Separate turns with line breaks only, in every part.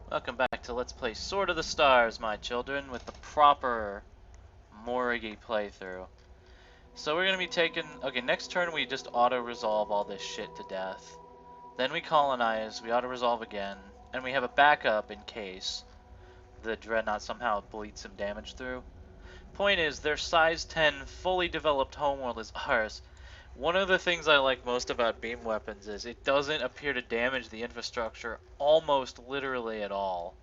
Welcome back to Let's Play Sword of the Stars, my children, with the proper Morrigi playthrough. So we're going to be taking... Okay, next turn we just auto-resolve all this shit to death. Then we colonize, we auto-resolve again, and we have a backup in case the Dreadnought somehow bleeds some damage through. Point is, their size 10 fully developed homeworld is ours. One of the things I like most about beam weapons is it doesn't appear to damage the infrastructure almost literally at all.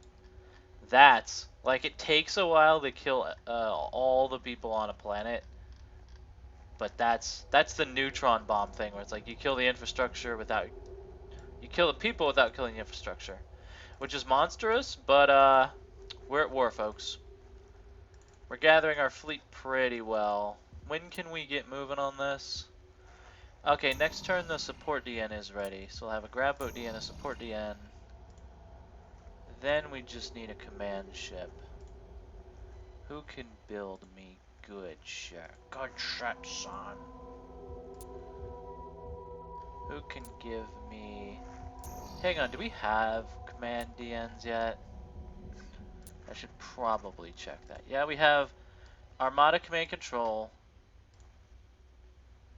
That's like it takes a while to kill all the people on a planet, but that's the neutron bomb thing where it's like you kill the infrastructure without you kill the people without killing the infrastructure, which is monstrous. But we're at war, folks. We're gathering our fleet pretty well. When can we get moving on this? Okay, next turn the support DN is ready, so we'll have a grab boat DN, a support DN. Then we just need a command ship. Who can build me good shit? Good shit, son. Who can give me... Hang on, do we have command DNs yet? I should probably check that. Yeah, we have Armada Command Control.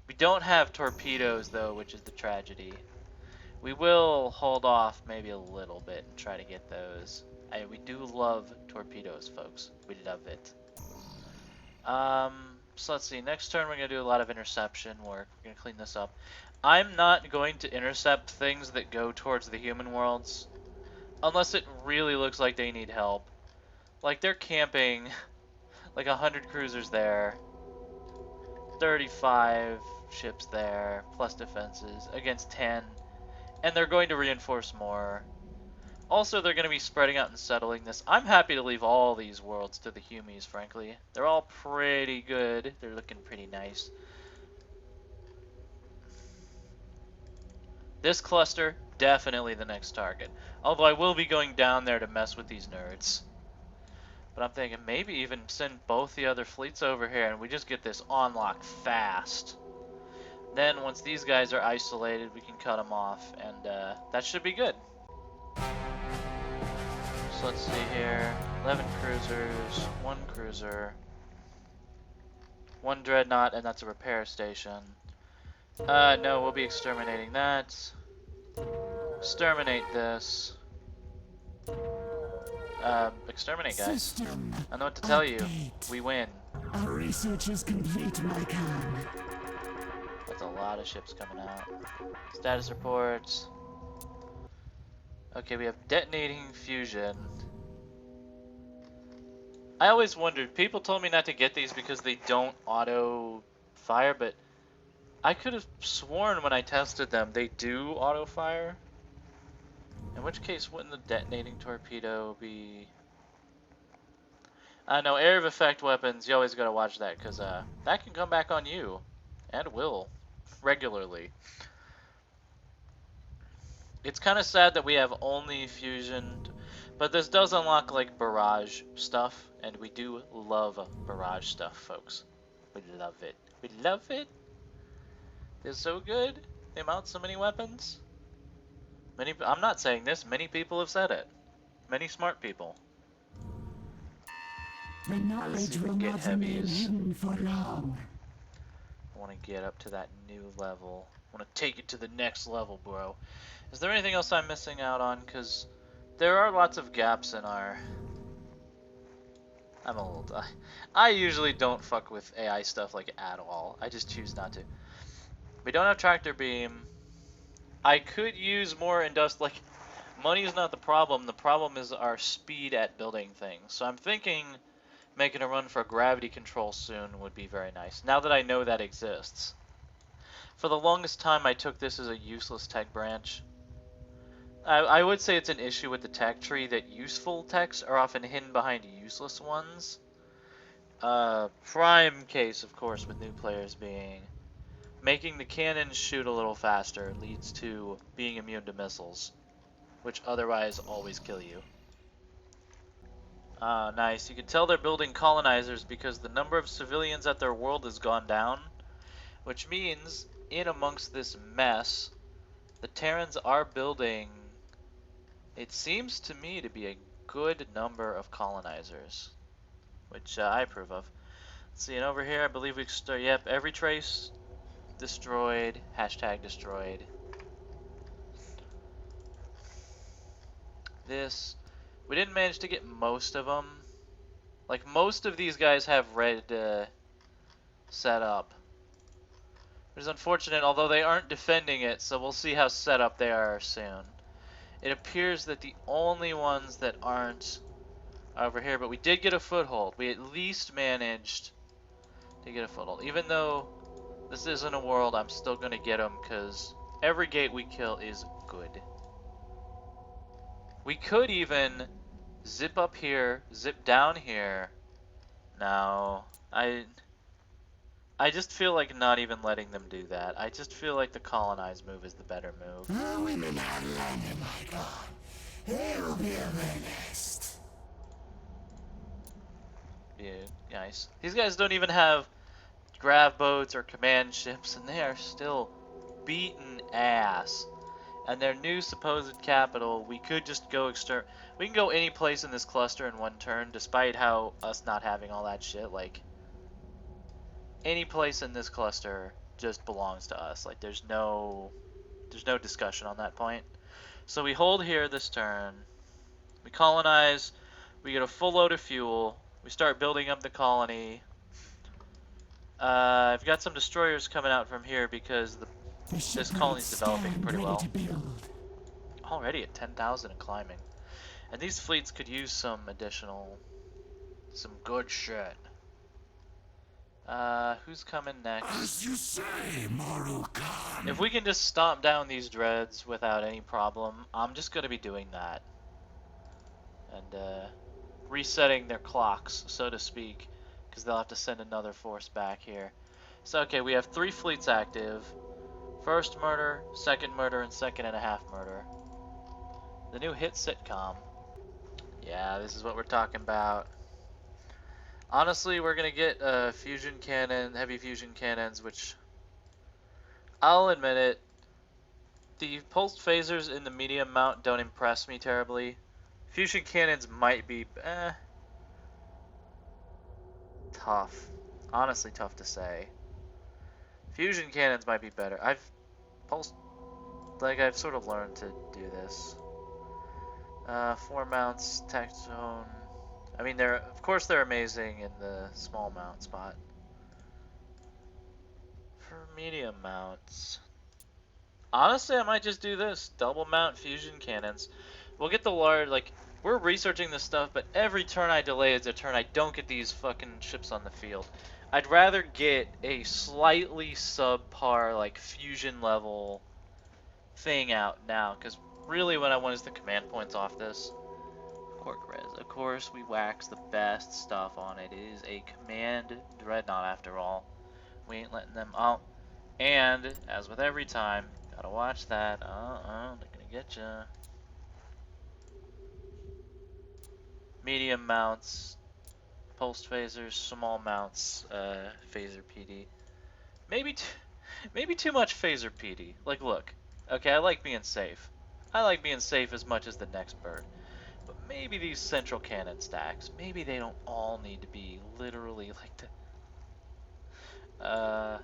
We don't have torpedoes, though, which is the tragedy. We will hold off maybe a little bit and try to get those. We do love torpedoes, folks. We love it. So let's see. Next turn, we're going to do a lot of interception work. We're going to clean this up. I'm not going to intercept things that go towards the human worlds unless it really looks like they need help. Like, they're camping like 100 cruisers there, 35 ships there, plus defenses, against 10. And they're going to reinforce more. Also, they're going to be spreading out and settling this. I'm happy to leave all these worlds to the Humies, frankly. They're all pretty good. They're looking pretty nice. This cluster, definitely the next target. Although I will be going down there to mess with these nerds. But I'm thinking maybe even send both the other fleets over here and we just get this unlocked fast. Then once these guys are isolated, we can cut them off, and that should be good. So let's see here, 11 cruisers, 1 cruiser, 1 Dreadnought, and that's a repair station. No, we'll be exterminating that. Exterminate this. Exterminate, guys.
System
I know what to tell you.
update.
We win.
Our research is complete, Malcolm.
That's a lot of ships coming out. Status reports. Okay, we have detonating fusion. I always wondered, people told me not to get these because they don't auto fire, but I could have sworn when I tested them they do auto fire. In which case, wouldn't the detonating torpedo be... I know, area of effect weapons, you always gotta watch that, because that can come back on you. And will. Regularly. It's kind of sad that we have only fusion, but this does unlock, like, barrage stuff, and we do love barrage stuff, folks. We love it. We love it. They're so good. They mount so many weapons. I'm not saying this, many people have said it. Many smart people.
The knowledge will
get
not remain
heavies.
hidden for long.
I want to get up to that new level. I want to take it to the next level, bro. Is there anything else I'm missing out on? Because there are lots of gaps in our... I'm old. I usually don't fuck with AI stuff like at all. I just choose not to. We don't have tractor beam. I could use more industrial... Like, money is not the problem. The problem is our speed at building things. So I'm thinking making a run for gravity control soon would be very nice. Now that I know that exists. For the longest time, I took this as a useless tech branch. I would say it's an issue with the tech tree that useful techs are often hidden behind useless ones. Prime case, of course, with new players being making the cannons shoot a little faster leads to being immune to missiles, which otherwise always kill you. Nice. You can tell they're building colonizers because the number of civilians at their world has gone down, which means in amongst this mess, the Terrans are building It seems to me to be a good number of colonizers, which I approve of. Let's see, and over here I believe we start. Yep, every trace destroyed. Hashtag destroyed. This, we didn't manage to get most of them. Like, most of these guys have red set up. Which is unfortunate, although they aren't defending it, so we'll see how set up they are soon. It appears that the only ones that aren't are over here, but we did get a foothold. We at least managed to get a foothold. Even though this isn't a world, I'm still going to get them, because every gate we kill is good. We could even zip up here, zip down here. Now, I just feel like not even letting them do that. I just feel like the colonize move is the better move.
The women have landed, my god. They'll be released.
Yeah, nice. These guys don't even have grav boats or command ships, and they are still beaten ass. And their new supposed capital, we could just go we can go any place in this cluster in one turn, despite how us not having all that shit. Like, any place in this cluster just belongs to us. Like, there's no discussion on that point. So we hold here this turn. We colonize. We get a full load of fuel. We start building up the colony. I've got some destroyers coming out from here because this colony's developing pretty well. Already at 10,000 and climbing. And these fleets could use some good shit. Who's coming next?
As you say, Marukan.
If we can just stomp down these dreads without any problem, I'm just going to be doing that. And, resetting their clocks, so to speak, because they'll have to send another force back here. So, okay, we have 3 fleets active. First murder, second murder, and second and a half murder. The new hit sitcom. Yeah, this is what we're talking about. Honestly, we're gonna get fusion cannon, heavy fusion cannons, which I'll admit it. The pulsed phasers in the medium mount don't impress me terribly. Fusion cannons might be tough. Honestly, tough to say. Fusion cannons might be better. I've sort of learned to do this. 4 mounts, tech zone. I mean, of course they're amazing in the small mount spot. For medium mounts, honestly, I might just do this. Double mount fusion cannons. We'll get the large, like, we're researching this stuff, but every turn I delay is a turn I don't get these fucking ships on the field. I'd rather get a slightly subpar, like, fusion level thing out now, because really what I want is the command points off this. Cork res. Of course, we wax the best stuff on it. It is a command Dreadnought after all. We ain't letting them out. And, as with every time, gotta watch that. They're gonna get ya. Medium mounts, pulsed phasers, small mounts, phaser PD. Maybe too much phaser PD. Like, look. Okay, I like being safe. I like being safe as much as the next bird. But maybe these central cannon stacks, maybe they don't all need to be literally like the... I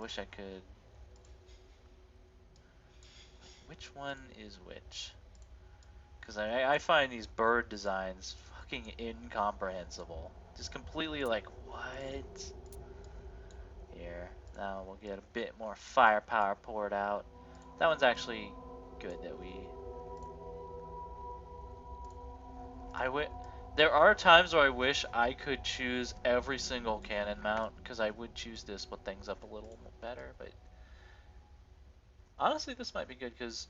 wish I could... Which one is which? Because I find these bird designs fucking incomprehensible. Just completely like, what? Here, now we'll get a bit more firepower poured out. That one's actually good that we... There are times where I wish I could choose every single cannon mount, because I would choose this, put things up a little better, but... Honestly, this might be good, because...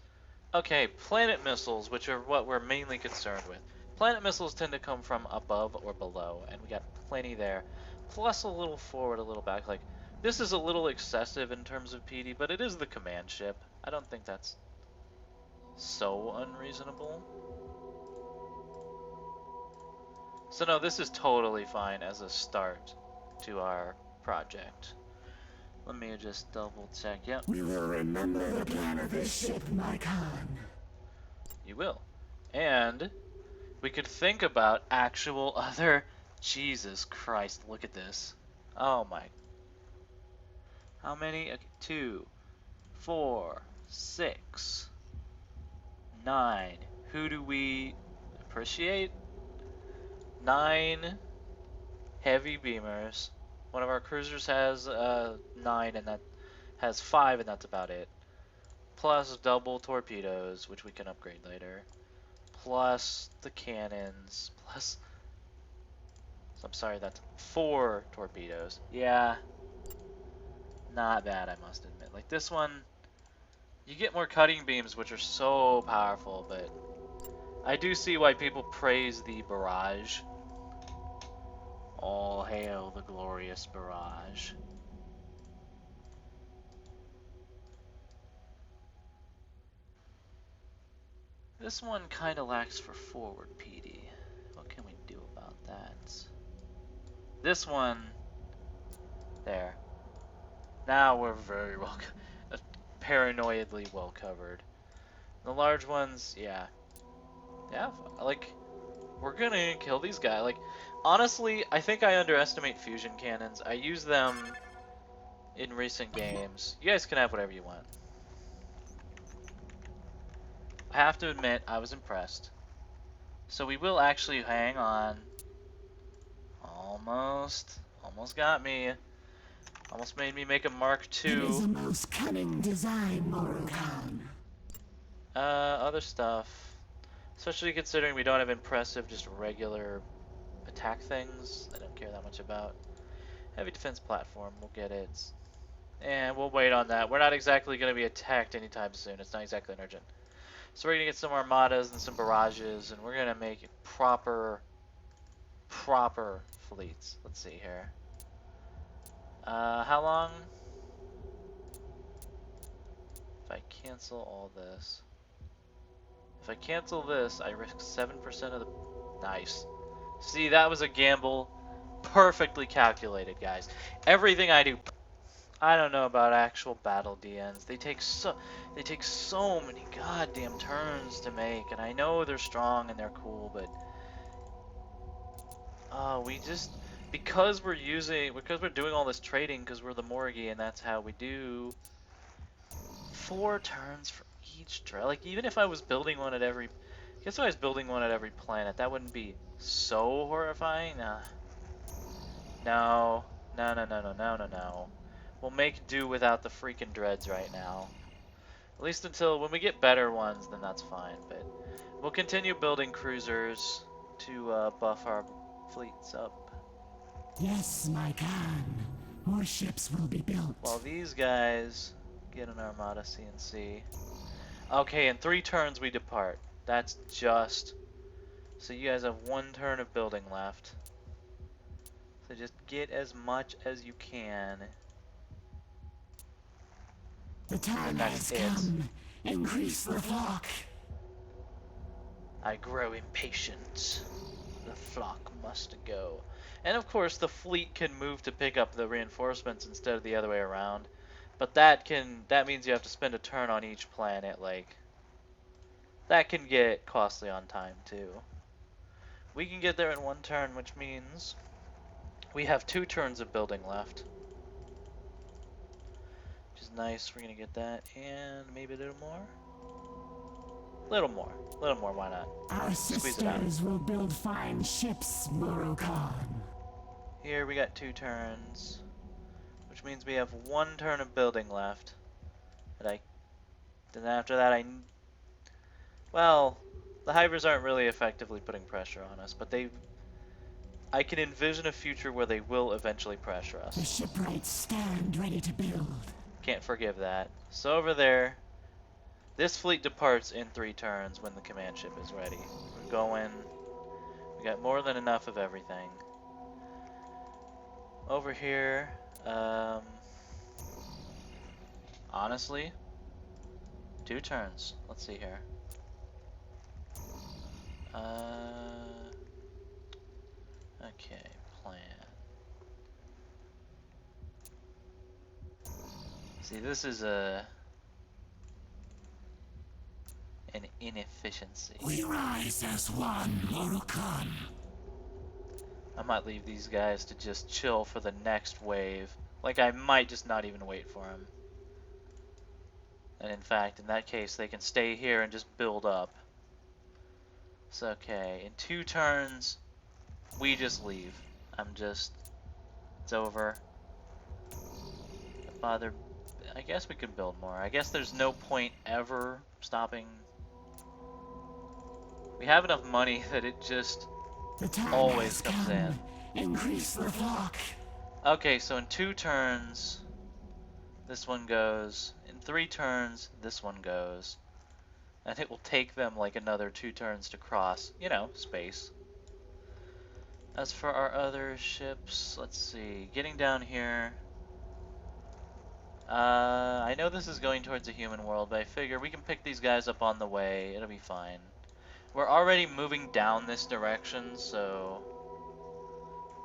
Okay, planet missiles, which are what we're mainly concerned with. Planet missiles tend to come from above or below, and we got plenty there. Plus a little forward, a little back. Like, this is a little excessive in terms of PD, but it is the command ship. I don't think that's so unreasonable. So no, this is totally fine as a start to our project. Let me just double check. Yep.
We will remember the plan of this ship, my Khan.
You will. And we could think about actual other... Jesus Christ, look at this. Oh my... How many? Okay, 2, 4, 6, 9. Who do we appreciate? 9 heavy beamers. One of our cruisers has 9, and that has 5, and that's about it. Plus double torpedoes, which we can upgrade later. Plus the cannons. Plus... I'm sorry, that's 4 torpedoes. Yeah. Not bad, I must admit. Like this one, you get more cutting beams, which are so powerful, but I do see why people praise the barrage. All hail the glorious barrage. This one kind of lacks for forward PD. What can we do about that? This one, there. Now we're very well, paranoidly well covered. The large ones, yeah. Yeah, like, we're gonna kill these guys. Like, honestly, I think I underestimate fusion cannons. I use them in recent games. You guys can have whatever you want. I have to admit, I was impressed. So we will actually hang on. Almost got me. Almost made me make a Mark II.
It is a most cunning design, Morrigi.
Other stuff. Especially considering we don't have impressive, just regular attack things. I don't care that much about. Heavy defense platform, we'll get it. And we'll wait on that. We're not exactly going to be attacked anytime soon. It's not exactly an urgent. So we're going to get some armadas and some barrages, and we're going to make proper fleets. Let's see here. How long? If I cancel all this. If I cancel this, I risk 7% of the... Nice. See, that was a gamble. Perfectly calculated, guys. Everything I do... I don't know about actual battle DNs. They take so many goddamn turns to make, and I know they're strong and they're cool, but we just because we're doing all this trading because we're the Morrigi and that's how we do 4 turns for each like even if I was building one at every if I was building one at every planet, that wouldn't be so horrifying. No. We'll make do without the freaking dreads right now. At least until when we get better ones, then that's fine. But we'll continue building cruisers to buff our fleets up.
Yes, my Khan. More ships will be built.
While these guys get an Armada CNC. Okay, in 3 turns we depart. That's just... So you guys have 1 turn of building left. So just get as much as you can.
The time has come. Increase the flock.
I grow impatient. The flock must go. And of course the fleet can move to pick up the reinforcements instead of the other way around. But that means you have to spend a turn on each planet, like that can get costly on time too. We can get there in 1 turn, which means we have 2 turns of building left. Which is nice. We're gonna get that and maybe a little more. Little more, why not?
Our sisters will build fine ships, Morrigi.
Here we got 2 turns, which means we have 1 turn of building left. Then after that well, the Hybers aren't really effectively putting pressure on us, but I can envision a future where they will eventually pressure us.
The shipwrights stand ready to build.
Can't forgive that. So over there, this fleet departs in 3 turns when the command ship is ready. We're going. We got more than enough of everything. Over here, honestly, 2 turns. Let's see here. Okay, plan. See, this is an inefficient efficiency.
We rise as one, Morukan.
I might leave these guys to just chill for the next wave. Like, I might just not even wait for them. And in fact, in that case, they can stay here and just build up. It's okay. In 2 turns, we just leave. It's over. Bother. I guess we can build more. I guess there's no point ever stopping. We have enough money that it just always comes in.
Increase the flock.
Okay, so in 2 turns, this one goes. In 3 turns, this one goes. And it will take them like another 2 turns to cross, you know, space. As for our other ships, let's see. Getting down here. I know this is going towards a human world, but I figure we can pick these guys up on the way. It'll be fine. We're already moving down this direction, so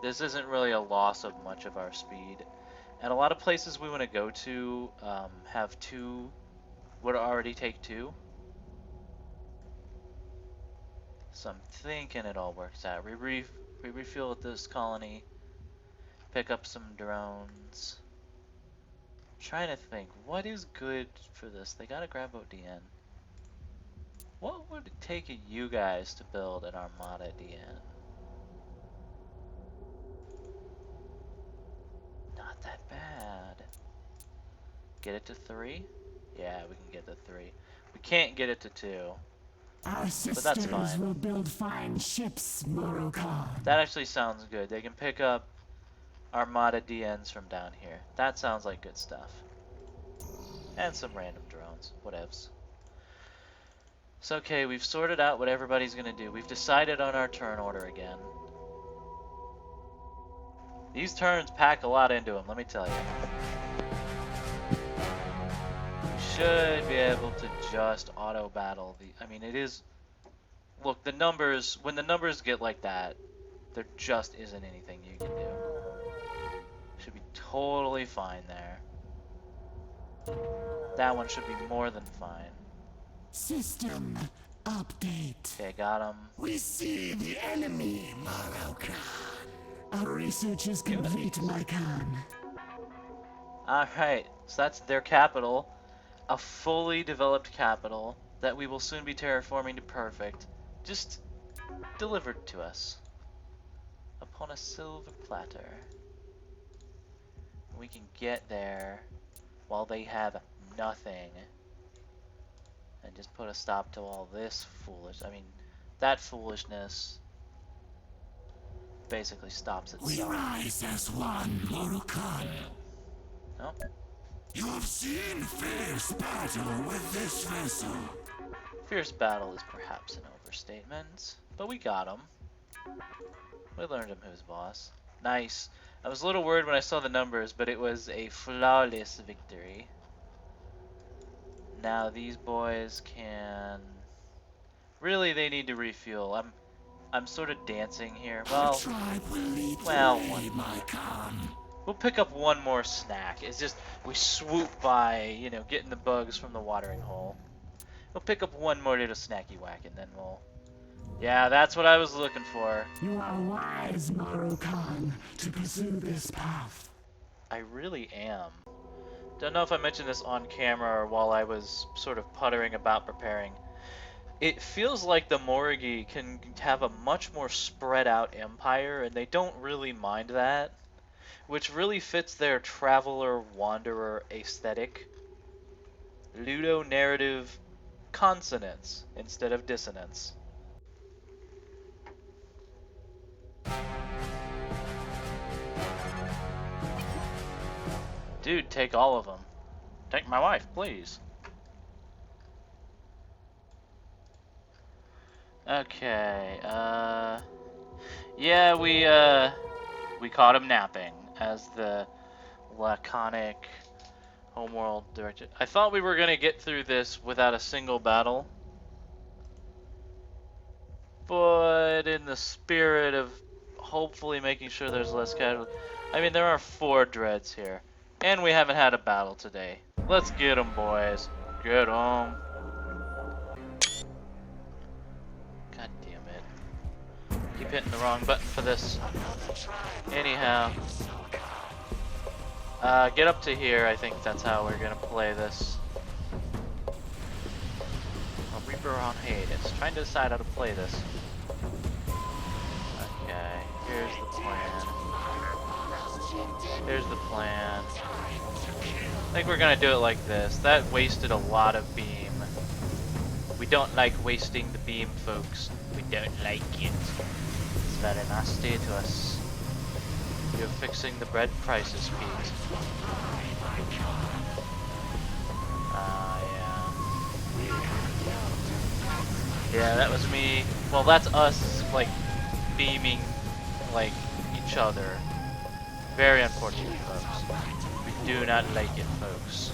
this isn't really a loss of much of our speed. And a lot of places we want to go to have 2, would already take 2. So I'm thinking it all works out. We refuel at this colony, pick up some drones. I'm trying to think, what is good for this? They gotta grab ODN. What would it take you guys to build an Armada DN? Not that bad. Get it to 3? Yeah, we can get to 3. We can't get it to 2.
Our
that's
sisters
fine.
will build fine ships, Morukan.
That actually sounds good. They can pick up Armada DNs from down here. That sounds like good stuff. And some random drones. Whatevs. It's okay, we've sorted out what everybody's gonna do. We've decided on our turn order again. These turns pack a lot into them, let me tell you. We should be able to just auto battle the... I mean, it is... Look, the numbers... When the numbers get like that, there just isn't anything you can do. Should be totally fine there. That one should be more than fine.
System update.
Okay, got him.
We see the enemy, Morukan. Our research is complete, my Khan.
Alright, so that's their capital. A fully developed capital that we will soon be terraforming to perfect. Just delivered to us. Upon a silver platter. We can get there while they have nothing. And just put a stop to all this that foolishness basically stops itself.
We rise as one, Morukan.
No?
You have seen fierce battle with this vessel.
Fierce battle is perhaps an overstatement, but we got him. We learned him who's boss. Nice. I was a little worried when I saw the numbers, but it was a flawless victory. Now these boys can... Really, they need to refuel. I'm sort of dancing here. Well, we'll pick up one more snack. It's just we swoop by, you know, getting the bugs from the watering hole. We'll pick up one more little snacky whack, and then we'll... Yeah, that's what I was looking for.
You are wise, Morukan, to pursue this path.
I really am. Don't know if I mentioned this on camera or while I was sort of puttering about preparing. It feels like the Morrigi can have a much more spread out empire, and they don't really mind that, which really fits their traveler wanderer aesthetic. Ludo-narrative consonance instead of dissonance. Dude, take all of them. Take my wife, please. Okay, yeah, we caught him napping as the laconic homeworld director. I thought we were gonna get through this without a single battle, but in the spirit of hopefully making sure there's less casualties, I mean, there are 4 dreads here, and we haven't had a battle today. Let's get them, boys. Get them. Keep hitting the wrong button for this. Anyhow. Get up to here, I think that's how we're gonna play this. Reaper on hiatus. Trying to decide how to play this. Okay, here's the plan. Here's the plan. I think we're gonna do it like this. That wasted a lot of beam. We don't like wasting the beam, folks. We don't like it. It's very nasty to us. You're fixing the bread prices, Pete. Yeah, that was me. Well, that's us, like, beaming, like, each other. Very unfortunate, folks. We do not like it, folks.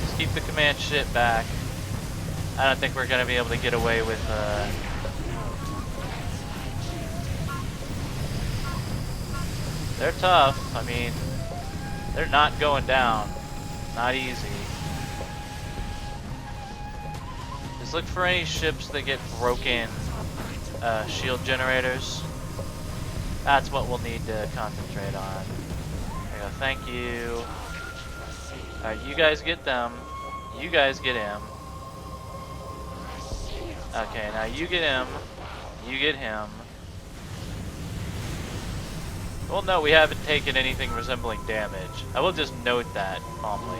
Just keep the command shit back. I don't think we're gonna be able to get away with, They're tough. I mean, they're not going down. Not easy. Just look for any ships that get broken shield generators. That's what we'll need to concentrate on. There you go. Thank you. Alright, you guys get them. You guys get him. Okay, now you get him. You get him. Well, no, we haven't taken anything resembling damage. I will just note that calmly.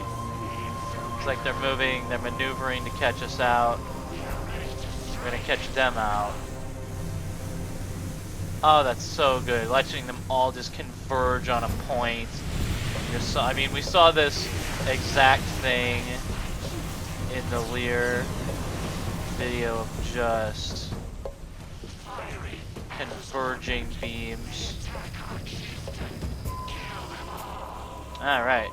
It's like they're moving, they're maneuvering to catch us out. We're gonna catch them out. Oh, that's so good. Letting them all just converge on a point. I mean, we saw this exact thing in the Lear video of just converging beams. Alright.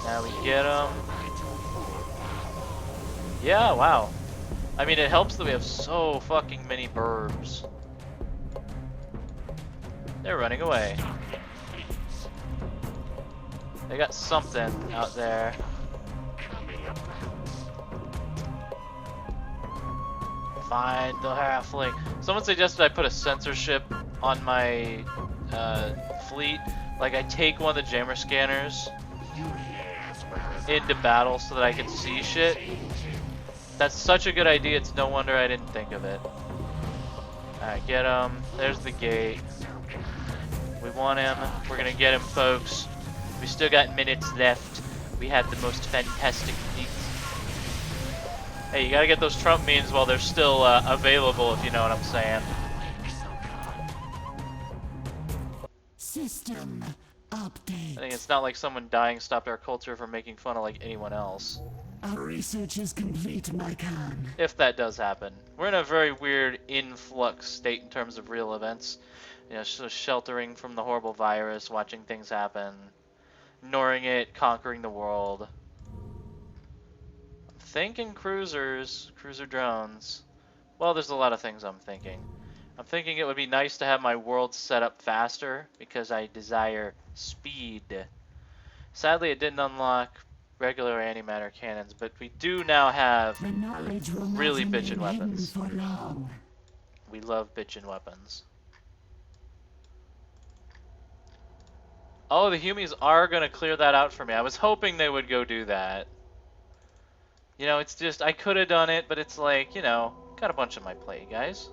Now we get them. Yeah, wow. I mean, it helps that we have so fucking many burbs. They're running away. They got something out there. Find the halfling. Someone suggested I put a censorship on my fleet. Like, I take one of the jammer scanners into battle so that I can see shit. That's such a good idea, it's no wonder I didn't think of it. Alright, get him. There's the gate. We want him. We're gonna get him, folks. We still got minutes left. We have the most fantastic fleet. Hey, you gotta get those Trump memes while they're still available, if you know what I'm saying.
System update.
I think it's not like someone dying stopped our culture from making fun of like anyone else.
Our research is complete, my Khan.
If that does happen. We're in a very weird influx state in terms of real events. You know, so sheltering from the horrible virus, watching things happen, ignoring it, conquering the world. I'm thinking cruisers, cruiser drones. Well, there's a lot of things I'm thinking. I'm thinking it would be nice to have my world set up faster because I desire speed. Sadly, it didn't unlock regular antimatter cannons, but we do now have really bitchin' weapons. We love bitchin' weapons. Oh, the Humies are going to clear that out for me. I was hoping they would go do that. You know, it's just, I could have done it, but it's like, you know, got a bunch on my plate, guys.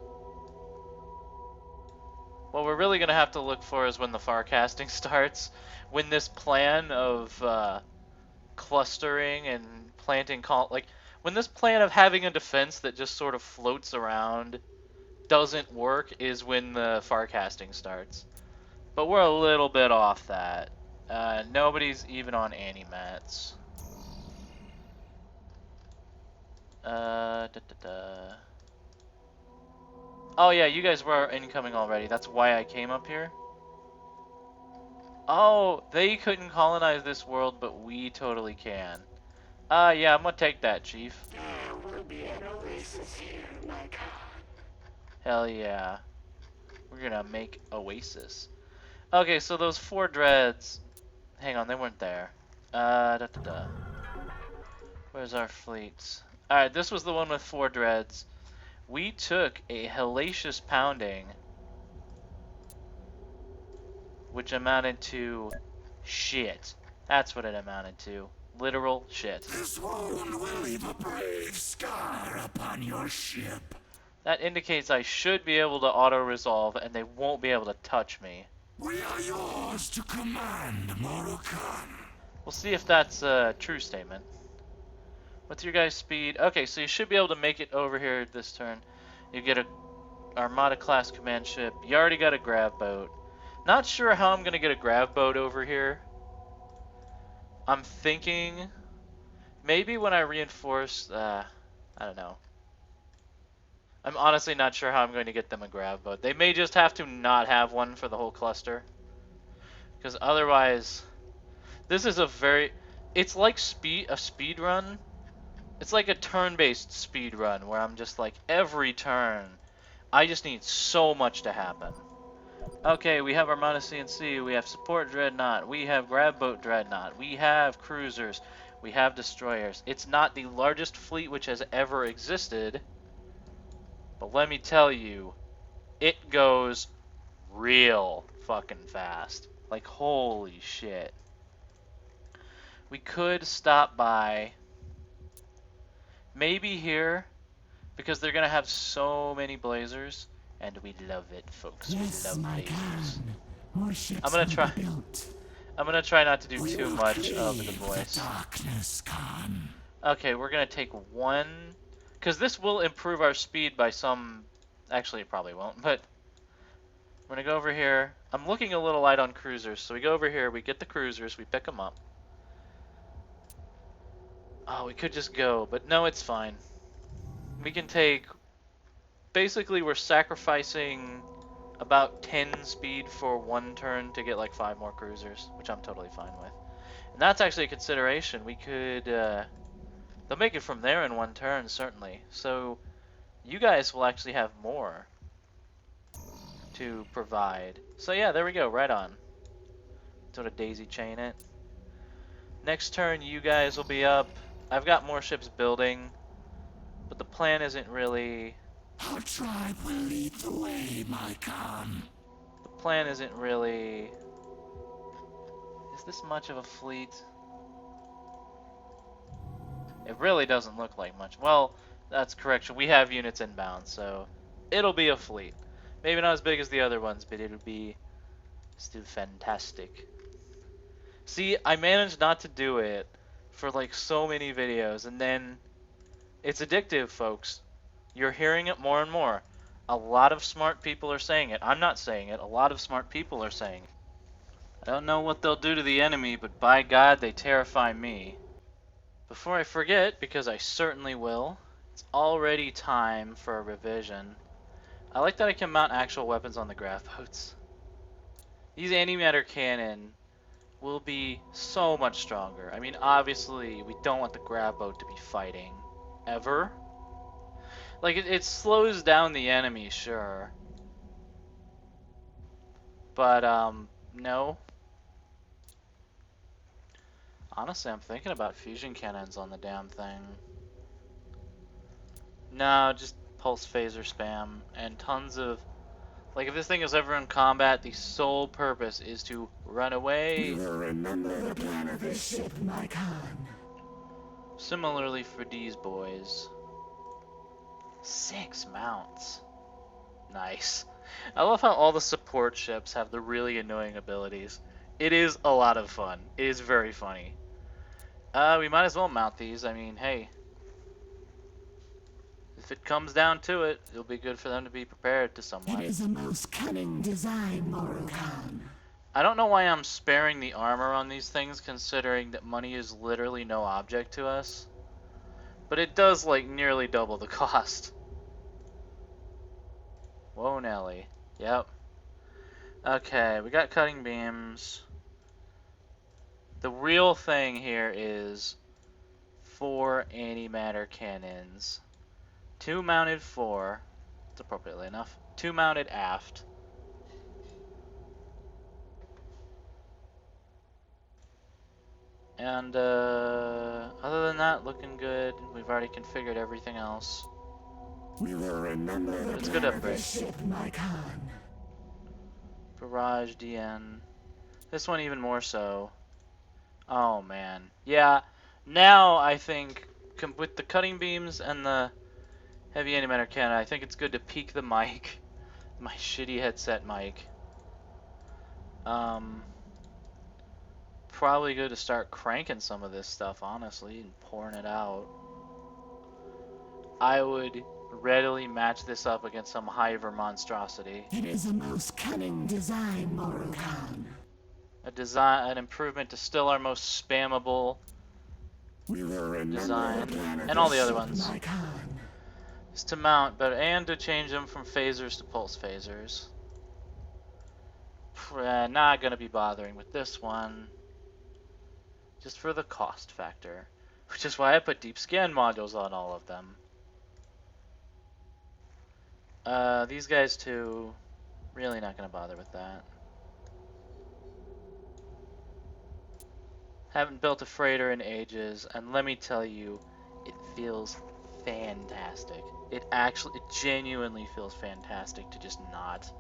What we're really going to have to look for is when the farcasting starts. When this plan of clustering and planting, when this plan of having a defense that just sort of floats around doesn't work is when the farcasting starts. But we're a little bit off that. Nobody's even on anti-mats. Oh yeah, you guys were incoming already. That's why I came up here. Oh, they couldn't colonize this world, but we totally can. Yeah, I'm gonna take that, Chief.
There will be an oasis here, my God.
Hell yeah. We're gonna make oasis. Okay, so those 4 dreads. Hang on, they weren't there. Where's our fleet? Alright, this was the one with 4 dreads. We took a hellacious pounding, which amounted to shit. That's what it amounted to. Literal shit.
This wound will leave a brave scar upon your ship.
That indicates I should be able to auto-resolve and they won't be able to touch me.
We are yours to command, Morrigi.
We'll see if that's a true statement. What's your guys' speed? Okay, so you should be able to make it over here this turn. You get a Armada class command ship. You already got a grav boat. Not sure how I'm gonna get a grav boat over here. I'm thinking maybe when I reinforce, I don't know. I'm honestly not sure how I'm going to get them a grav boat. They may just have to not have one for the whole cluster. Because otherwise, this is a very, it's like a speed run. It's like a turn-based speed run where I'm just like every turn, I just need so much to happen. Okay, we have Armada CNC, we have support Dreadnought, we have grab boat Dreadnought, we have cruisers, we have destroyers. It's not the largest fleet which has ever existed, but let me tell you, it goes real fucking fast. Like, holy shit. We could stop by maybe here, because they're gonna have so many blazers, and we love it, folks.
Yes,
we love
my
blazers.
Khan. More ships
I'm gonna
will
try.
be built.
I'm gonna try not to do
We
too
will
much of the
cleave
voice.
darkness, Khan.
Okay, we're gonna take one, because this will improve our speed by some. Actually, it probably won't, but we're gonna go over here. I'm looking a little light on cruisers, so we go over here. We get the cruisers. We pick them up. Oh, we could just go, but no, it's fine. We can take. Basically, we're sacrificing about 10 speed for one turn to get like 5 more cruisers, which I'm totally fine with. And that's actually a consideration. We could, they'll make it from there in one turn, certainly. So, you guys will actually have more to provide. So yeah, there we go, right on. Sort of daisy chain it. Next turn, you guys will be up. I've got more ships building, but the plan isn't really...
Our tribe will lead the way, my Khan.
The plan isn't really... Is this much of a fleet? It really doesn't look like much. Well, that's correction. We have units inbound, so it'll be a fleet. Maybe not as big as the other ones, but it'll be still fantastic. See, I managed not to do it for like so many videos, and then it's addictive, folks. You're hearing it more and more. A lot of smart people are saying it. I'm not saying it. A lot of smart people are saying it. I don't know what they'll do to the enemy, but by God, they terrify me. Before I forget, because I certainly will, it's already time for a revision. I like that I can mount actual weapons on the grav boats. These antimatter cannon will be so much stronger. I mean, obviously, we don't want the grav boat to be fighting. Ever. Like, it slows down the enemy, sure. But, no. Honestly, I'm thinking about fusion cannons on the damn thing. No, just pulse phaser spam and tons of... Like, if this thing is ever in combat, the sole purpose is to run away.
We will remember the plan of this ship, my Khan.
Similarly for these boys. 6 mounts. Nice. I love how all the support ships have the really annoying abilities. It is a lot of fun. It is very funny. We might as well mount these. I mean, hey. If it comes down to it, it'll be good for them to be prepared to somewhat.
It is a most cunning design, Morrigi.
I don't know why I'm sparing the armor on these things, considering that money is literally no object to us. But it does, like, nearly double the cost. Whoa, Nelly. Yep. Okay, we got cutting beams. The real thing here is 4 antimatter cannons. 2 mounted fore. That's appropriately enough. 2 mounted aft. And, other than that, looking good. We've already configured everything else.
We will remember the
It's good
blood of the
upgrade.
ship, my Khan.
Barrage DN. This one even more so. Oh man. Yeah, now I think with the cutting beams and the heavy antimatter cannon, I think it's good to peak the mic. My shitty headset mic. Probably good to start cranking some of this stuff, honestly, and pouring it out. I would readily match this up against some Hiver monstrosity.
It is a most cunning design, Morrigi Khan.
An improvement to still our most spammable
We will remember
design,
the blood of
and all
the
the other
ship,
ones.
my Khan.
Is to mount, but and to change them from phasers to pulse phasers. Not gonna be bothering with this one, just for the cost factor, which is why I put deep scan modules on all of them. These guys too, really not gonna bother with that. Haven't built a freighter in ages, and let me tell you, it feels fantastic. It genuinely feels fantastic to just not.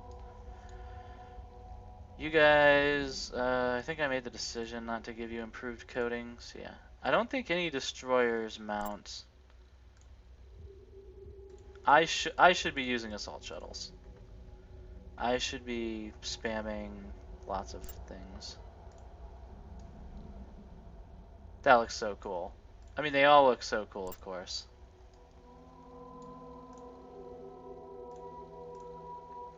You guys, I think I made the decision not to give you improved coatings. Yeah, I don't think any destroyers mount. I should be using assault shuttles. I should be spamming lots of things. That looks so cool. I mean, they all look so cool, of course.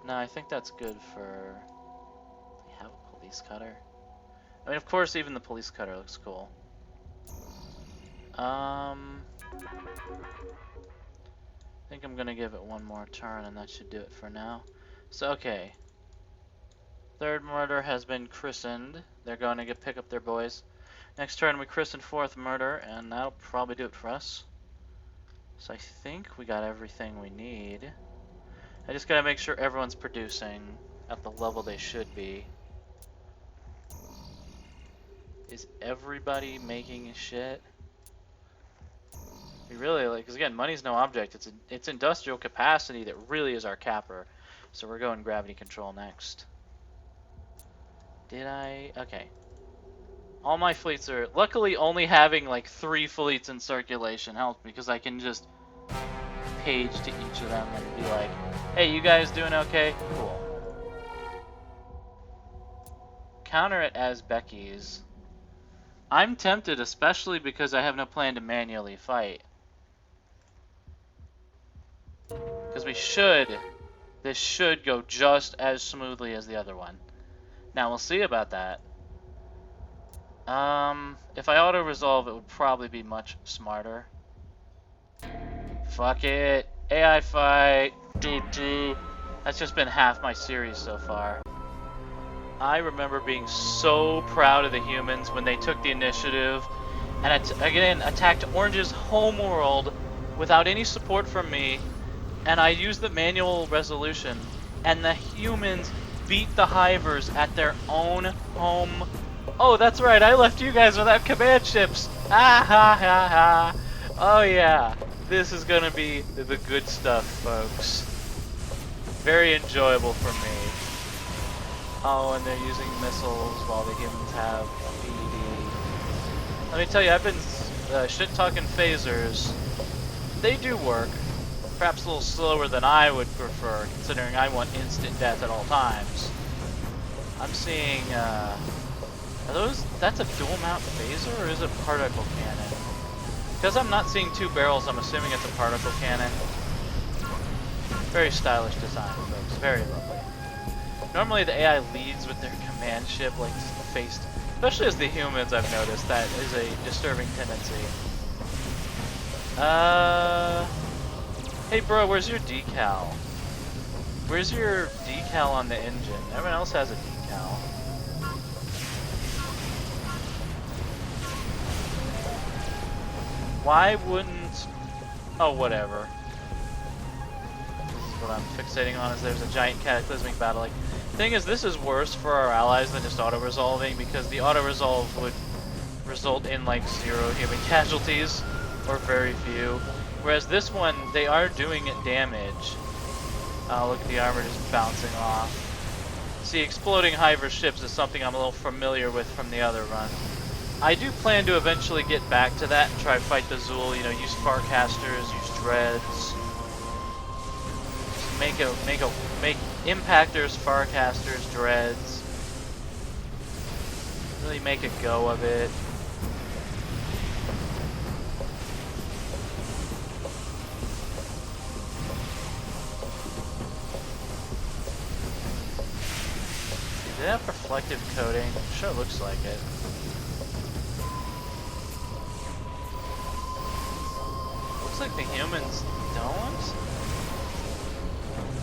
No, I think that's good for... We have a police cutter. I mean, of course, even the police cutter looks cool. I think I'm gonna give it one more turn, and that should do it for now. So, okay. Third murder has been christened. They're going to pick up their boys. Next turn we christen fourth murder, and that'll probably do it for us. So I think we got everything we need. I just gotta make sure everyone's producing at the level they should be. Is everybody making shit? We really, like, because again, money's no object. It's industrial capacity that really is our capper. So we're going gravity control next. Did I? Okay. All my fleets are... Luckily, only having like 3 fleets in circulation helps me, because I can just page to each of them and be like, hey, you guys doing okay? Cool. Counter it as Becky's. I'm tempted, especially because I have no plan to manually fight. Because this should go just as smoothly as the other one. Now, we'll see about that. If I auto-resolve, it would probably be much smarter. Fuck it. AI fight. Doo-doo. That's just been half my series so far. I remember being so proud of the humans when they took the initiative and again attacked Orange's homeworld without any support from me, and I used the manual resolution, and the humans beat the Hivers at their own home. Oh, that's right, I left you guys without command ships. Ah ha ha ha. Oh yeah, this is gonna be the good stuff, folks. Very enjoyable for me. Oh, and they're using missiles while the humans have BD. Let me tell you, I've been shit-talking phasers. They do work. Perhaps a little slower than I would prefer, considering I want instant death at all times. I'm seeing, that's a dual mount phaser, or is it a particle cannon? Because I'm not seeing 2 barrels, I'm assuming it's a particle cannon. Very stylish design, folks. Very lovely. Normally the AI leads with their command ship, like faced, especially as the humans, I've noticed, that is a disturbing tendency. Hey bro, where's your decal? Where's your decal on the engine? Everyone else has a decal. Why wouldn't... Oh, whatever. This is what I'm fixating on, is there's a giant cataclysmic battle. Like, thing is, this is worse for our allies than just auto-resolving, because the auto-resolve would result in like 0 human casualties, or very few. Whereas this one, they are doing it damage. Look at the armor just bouncing off. See, exploding Hyver ships is something I'm a little familiar with from the other run. I do plan to eventually get back to that and try to fight the Zool, you know, use Farcasters, use Dreads. Just make Impactors, Farcasters, Dreads. Really make a go of it. Do they have reflective coating? Sure looks like it. Looks like the humans don't?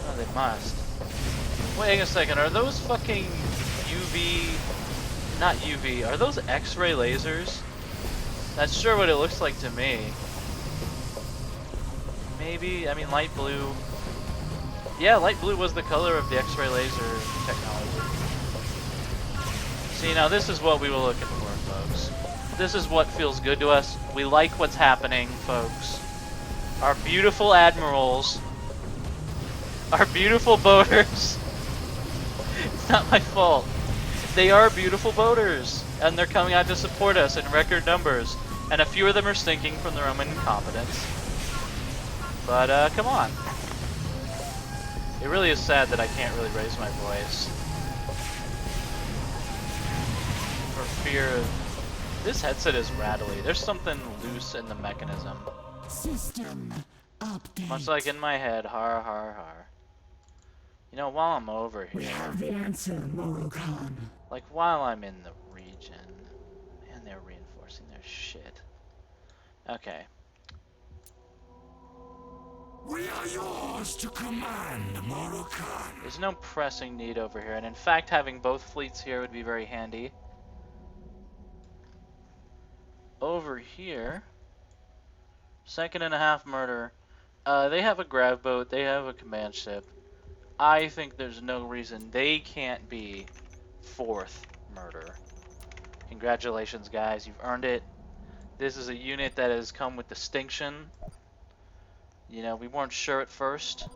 Oh, they must. Wait a second, are those fucking UV... Not UV, are those X-ray lasers? That's sure what it looks like to me. Maybe, I mean light blue. Yeah, light blue was the color of the X-ray laser technology. See, now this is what we were looking for, folks. This is what feels good to us. We like what's happening, folks. Our beautiful admirals. Our beautiful boaters. It's not my fault. They are beautiful boaters. And they're coming out to support us in record numbers. And a few of them are stinking from their own incompetence. But, come on. It really is sad that I can't really raise my voice. For fear of... This headset is rattly. There's something loose in the mechanism.
System update.
Much like in my head, har har har. You know, while I'm over
We
here,
have the answer, Morokan.
like while I'm in the region, man, they're reinforcing their shit. Okay.
We are yours to command, Morokan.
There's no pressing need over here, and in fact, having both fleets here would be very handy. Over here, 2.5 murder. They have a grav boat, they have a command ship. I think there's no reason they can't be 4th murder. Congratulations, guys, you've earned it. This is a unit that has come with distinction. You know, we weren't sure at first.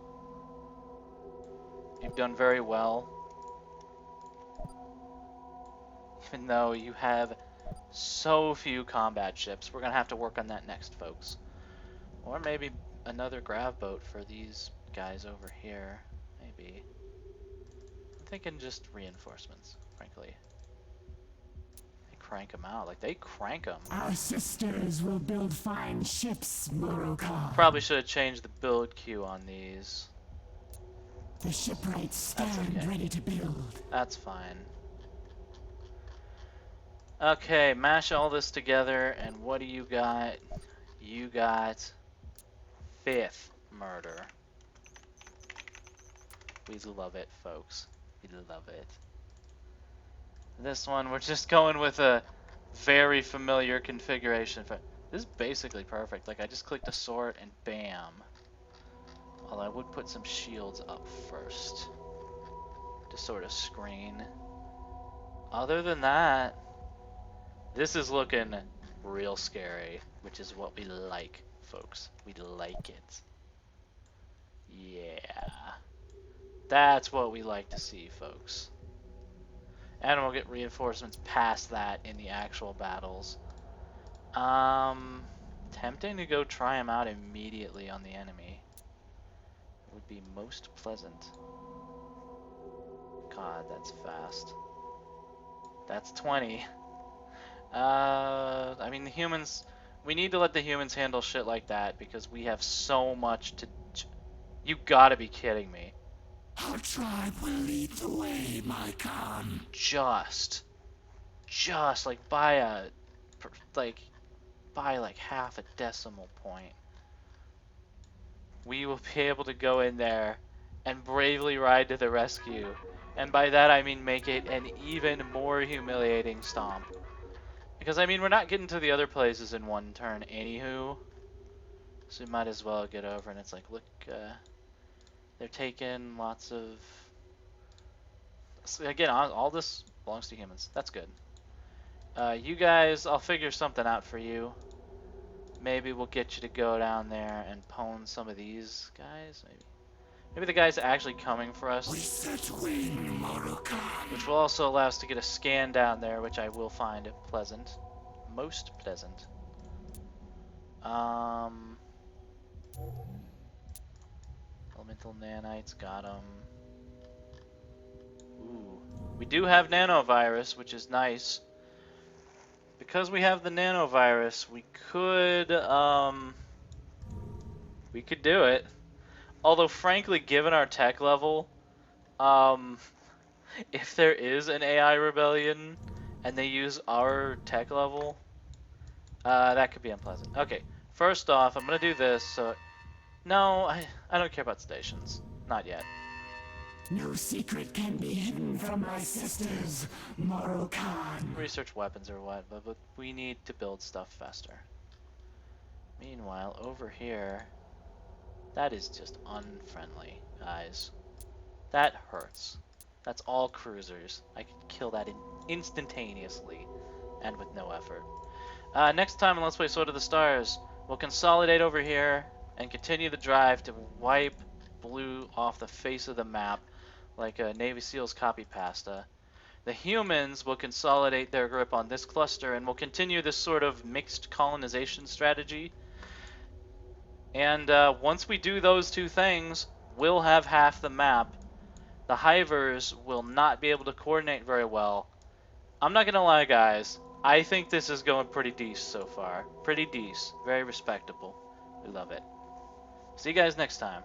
You've done very well. Even though you have so few combat ships. We're gonna have to work on that next, folks. Or maybe another grav boat for these guys over here. Maybe. I'm thinking just reinforcements, frankly. They crank them out. Like, they crank them.
Our sisters will build fine ships, Morokan.
Probably should have changed the build queue on these.
The shipwrights stand
okay.
ready to build.
That's fine. Okay, mash all this together, and what do you got? You got 5th murder. We love it, folks. We love it. This one, we're just going with a very familiar configuration. This is basically perfect. Like, I just clicked a sword and bam. Although I would put some shields up first to sort of screen. Other than that, this is looking real scary, which is what we like, folks. We like it. Yeah. That's what we like to see, folks. And we'll get reinforcements past that in the actual battles. Tempting to go try them out immediately on the enemy. It would be most pleasant. God, that's fast. That's 20. I mean, the humans... We need to let the humans handle shit like that because we have so much to... You gotta be kidding me.
Our tribe will lead the way, my Khan.
Just like by like half a decimal point, we will be able to go in there and bravely ride to the rescue. And by that I mean make it an even more humiliating stomp. Because I mean, we're not getting to the other places in one turn anywho, so we might as well get over. And it's like, look, they're taking lots of... So again, all this belongs to humans. That's good. You guys, I'll figure something out for you. Maybe we'll get you to go down there and pwn some of these guys. Maybe the guy's actually coming for us.
We set wing, Morokan.
Which will also allow us to get a scan down there, which I will find pleasant. Most pleasant. Elemental nanites, got them. Ooh. We do have nanovirus, which is nice. Because we have the nanovirus, we could do it. Although, frankly, given our tech level, if there is an AI rebellion and they use our tech level, that could be unpleasant. Okay, first off, I'm gonna do this. So, no, I don't care about stations. Not yet.
No secret can be hidden from my sisters, Morokan.
Research weapons or what, but we need to build stuff faster. Meanwhile, over here, that is just unfriendly, guys. That hurts. That's all cruisers. I could kill that instantaneously and with no effort. Next time on Let's Play Sword of the Stars, we'll consolidate over here and continue the drive to wipe blue off the face of the map like a Navy SEALs copy pasta. The humans will consolidate their grip on this cluster and will continue this sort of mixed colonization strategy. And once we do those two things, we'll have half the map. The Hivers will not be able to coordinate very well. I'm not gonna lie, guys. I think this is going pretty decent so far. Pretty decent. Very respectable. We love it. See you guys next time.